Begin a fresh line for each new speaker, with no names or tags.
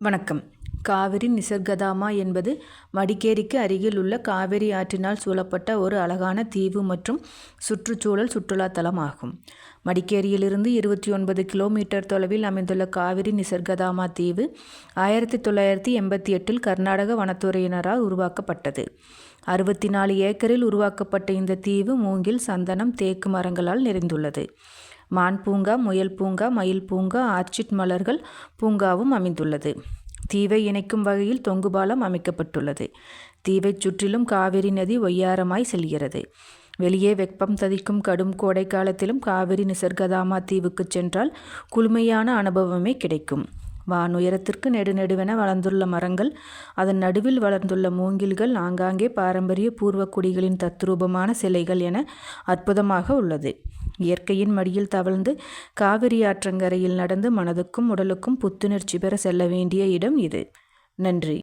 வணக்கம். காவிரி நிசர்கதாமா என்பது மடிக்கேரிக்கு அருகில் உள்ள காவிரி ஆற்றினால் சூழப்பட்ட ஒரு அழகான தீவு மற்றும் சுற்றுச்சூழல் சுற்றுலா தலம் ஆகும். மடிக்கேரியிலிருந்து 29 கிலோமீட்டர் தொலைவில் அமைந்துள்ள காவிரி நிசர்கதாமா தீவு 1988 கர்நாடக வனத்துறையினரால் உருவாக்கப்பட்டது. 64 ஏக்கரில் உருவாக்கப்பட்ட இந்த தீவு மூங்கில், சந்தனம், தேக்கு மரங்களால் நிறைந்துள்ளது. மான் பூங்கா, முயல் பூங்கா, மயில் பூங்கா, ஆர்ச்சிட் மலர்கள் பூங்காவும் அமைந்துள்ளது. தீவை இணைக்கும் வகையில் தொங்கு பாலம் அமைக்கப்பட்டுள்ளது. தீவைச் சுற்றிலும் காவிரி நதி ஒய்யாரமாய் செல்கிறது. வெளியே வெப்பம் ததிக்கும் கடும் கோடை காலத்திலும் காவிரி நிசர்கதாமா தீவுக்கு சென்றால் குளுமையான அனுபவமே கிடைக்கும். வானுயரத்திற்கு நெடுநெடுவென வளர்ந்துள்ள மரங்கள், அதன் நடுவில் வளர்ந்துள்ள மூங்கில்கள், ஆங்காங்கே பாரம்பரிய பூர்வக்குடிகளின் தத்ரூபமான சிலைகள் என அற்புதமாக உள்ளது. இயற்கையின் மடியில் தவழ்ந்து காவிரி ஆற்றங்கரையில் நடந்து மனதுக்கும் உடலுக்கும் புத்துணர்ச்சி பெற செல்ல வேண்டிய இடம் இது. நன்றி.